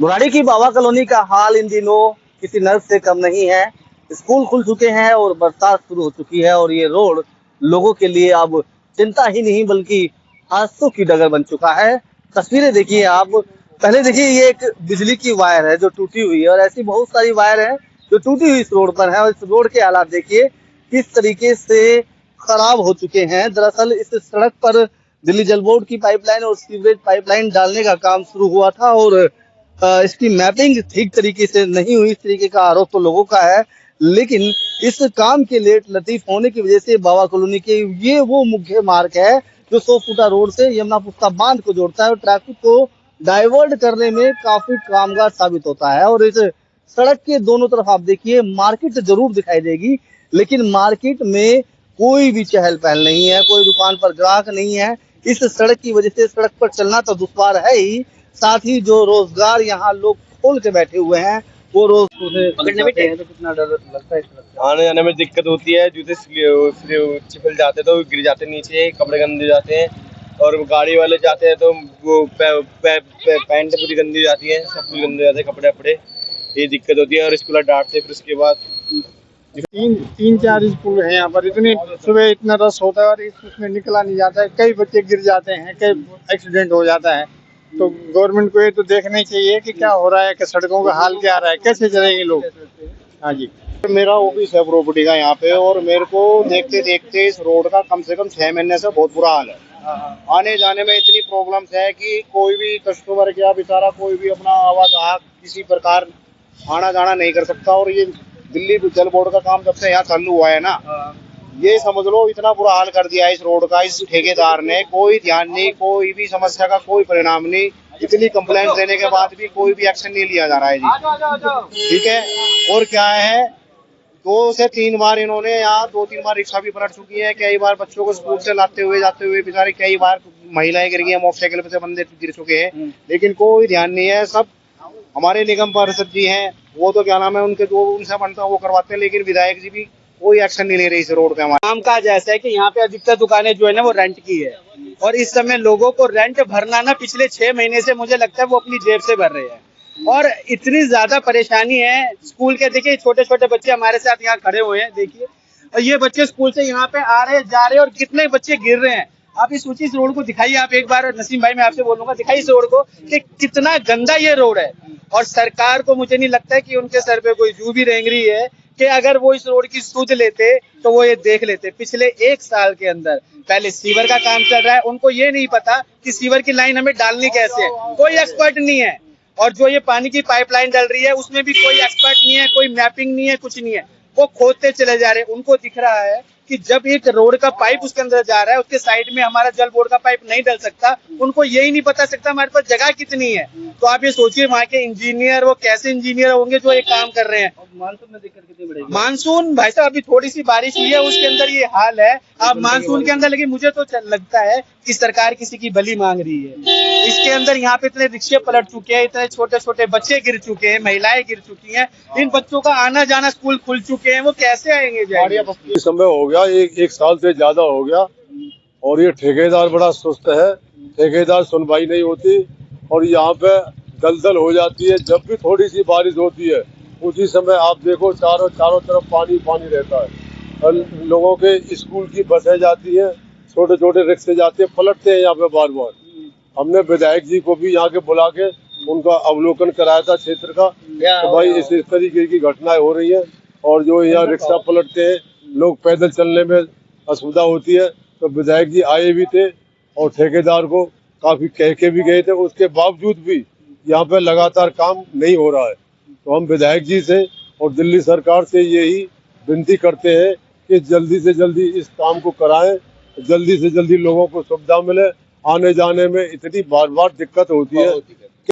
बुराड़ी की बाबा कॉलोनी का हाल इन दिनों किसी नर्क से कम नहीं है। स्कूल खुल चुके हैं और बरसात शुरू हो चुकी है और ये रोड लोगों के लिए अब चिंता ही नहीं बल्कि हादसों की डगर बन चुका है। तस्वीरें देखिए आप। पहले देखिए ये एक बिजली की वायर है जो टूटी हुई है और ऐसी बहुत सारी वायर है जो टूटी हुई इस रोड पर है। और इस रोड के हालात देखिए किस तरीके से खराब हो चुके हैं। दरअसल इस सड़क पर दिल्ली जल बोर्ड की पाइपलाइन और सीवरेज पाइपलाइन डालने का काम शुरू हुआ था और इसकी मैपिंग ठीक तरीके से नहीं हुई, इस तरीके का आरोप तो लोगों का है। लेकिन इस काम के लेट लतीफ होने की वजह से बाबा कॉलोनी के ये वो मुख्य मार्ग है जो 100 फुटा रोड से यमुना पुस्ता बांध को जोड़ता है और ट्रैफिक को डाइवर्ट करने में काफी कामगार साबित होता है। और इस सड़क के दोनों तरफ आप देखिए मार्केट जरूर दिखाई देगी लेकिन मार्केट में कोई भी चहल पहल नहीं है, कोई दुकान पर ग्राहक नहीं है। इस सड़क की वजह से सड़क पर चलना तो दुश्वार है ही, साथ ही जो रोजगार यहाँ लोग खोल के बैठे हुए हैं वो रोज पकड़ने में तो कितना डर लगता है। आने जाने में दिक्कत होती है, जूते चिपल जाते तो गिर जाते नीचे, कपड़े गंदे जाते हैं और गाड़ी वाले जाते हैं तो वो पैंट पूरी गंदी जाती है, सब कुछ गंदे जाते हैं, कपड़े वपड़े, ये दिक्कत होती है। और स्कूल डांटते फिर उसके बाद तीन चार स्कूल है यहाँ पर, इतनी सुबह इतना रश होता है और उसमें निकला नहीं जाता है, कई बच्चे गिर जाते हैं, कई एक्सीडेंट हो जाता है। तो गवर्नमेंट को ये तो देखना ही चाहिए कि क्या हो रहा है, कि सड़कों का हाल क्या रहा है, कैसे चलेंगे लोग। हाँ जी, मेरा ऑफिस है प्रॉपर्टी का यहाँ पे और मेरे को देखते देखते इस रोड का कम से कम 6 महीने से बहुत बुरा हाल है। आने जाने में इतनी प्रॉब्लम्स है कि कोई भी कस्टमर क्या बेचारा कोई भी अपना आवाज किसी प्रकार आना जाना नहीं कर सकता। और ये दिल्ली जल बोर्ड का काम जब से यहाँ चालू हुआ है ना, ये समझ लो इतना बुरा हाल कर दिया इस रोड का इस ठेकेदार ने। कोई ध्यान नहीं, कोई भी समस्या का कोई परिणाम नहीं। इतनी कंप्लेंट देने के बाद भी कोई भी एक्शन नहीं लिया जा रहा है जी। ठीक है, और क्या है, 2 से 3 बार इन्होंने यहाँ 2-3 बार रिक्शा भी पलट चुकी है, कई बार बच्चों को स्कूल से लाते हुए जाते हुए बेचारे, कई बार महिलाएं गिर गई है, मोटरसाइकिल से बंदे गिर चुके हैं, लेकिन कोई ध्यान नहीं है। सब हमारे निगम पार्षद जी हैं, वो तो क्या नाम है उनके, जो उनसे बनता है वो करवाते हैं, लेकिन विधायक जी भी कोई एक्शन नहीं ले रही इस रोड पे। हमारे काम का जैसा है कि यहाँ पे अधिकतर दुकानें जो है ना वो रेंट की है और इस समय लोगों को रेंट भरना ना पिछले 6 महीने से मुझे लगता है वो अपनी जेब से भर रहे हैं और इतनी ज्यादा परेशानी है। स्कूल के देखिए छोटे छोटे बच्चे हमारे साथ यहाँ खड़े हुए हैं, देखिए, और ये बच्चे स्कूल से यहाँ पे आ रहे जा रहे और कितने बच्चे गिर रहे हैं। आप इस ऊंची इस रोड को दिखाइए, आप एक बार नसीम भाई मैं आपसे बोलूंगा, दिखाइए इस रोड को कि कितना गंदा ये रोड है। और सरकार को मुझे नहीं लगता है कि उनके सर पे कोई जू भी रेंग रही है कि अगर वो इस रोड की सूझ लेते तो वो ये देख लेते। पिछले 1 साल के अंदर पहले सीवर का काम चल रहा है, उनको ये नहीं पता कि सीवर की लाइन हमें डालनी कैसे है, कोई एक्सपर्ट नहीं है। और जो ये पानी की पाइपलाइन डल रही है उसमें भी कोई एक्सपर्ट नहीं है, कोई मैपिंग नहीं है, कुछ नहीं है, वो खोदते चले जा रहे हैं। उनको दिख रहा है कि जब एक रोड का पाइप उसके अंदर जा रहा है उसके साइड में हमारा जल बोर्ड का पाइप नहीं डल सकता। उनको यही नहीं पता सकता हमारे पास जगह कितनी है। तो आप ये सोचिए वहाँ के इंजीनियर वो कैसे इंजीनियर होंगे जो ये काम कर रहे हैं। मानसून में दिक्कत कितनी बढ़ेगी? मानसून भाई साहब अभी थोड़ी सी बारिश हुई है उसके अंदर ये हाल है। अब मानसून के अंदर लेकिन मुझे तो लगता है कि सरकार किसी की बलि मांग रही है। इसके अंदर यहाँ पे इतने रिक्शे पलट चुके हैं, इतने छोटे छोटे बच्चे गिर चुके हैं, महिलाएं गिर चुकी हैं, इन बच्चों का आना जाना, स्कूल खुल चुके हैं, वो कैसे आएंगे जाएंगे? समय हो गया, एक साल से ज्यादा हो गया और ये ठेकेदार बड़ा सुस्त है, ठेकेदार सुनवाई नहीं होती और यहाँ पे दलदल हो जाती है। जब भी थोड़ी सी बारिश होती है उसी समय आप देखो चारों तरफ पानी पानी रहता है और लोगों के स्कूल की बसें जाती हैं, छोटे छोटे रिक्शे जाते हैं, पलटते हैं यहाँ पे बार बार। हमने विधायक जी को भी यहाँ के बुला के उनका अवलोकन कराया था क्षेत्र का, तो भाई इस तरीके की घटनाएं हो रही है और जो यहाँ रिक्शा पलटते हैं, लोग पैदल चलने में असुविधा होती है। तो विधायक जी आए भी थे और ठेकेदार को काफी कह के भी गए थे, उसके बावजूद भी यहाँ पे लगातार काम नहीं हो रहा है। तो हम विधायक जी से और दिल्ली सरकार से यही विनती करते हैं कि जल्दी से जल्दी इस काम को कराएं, जल्दी से जल्दी लोगों को सुविधा मिले। आने जाने में इतनी बार बार दिक्कत होती है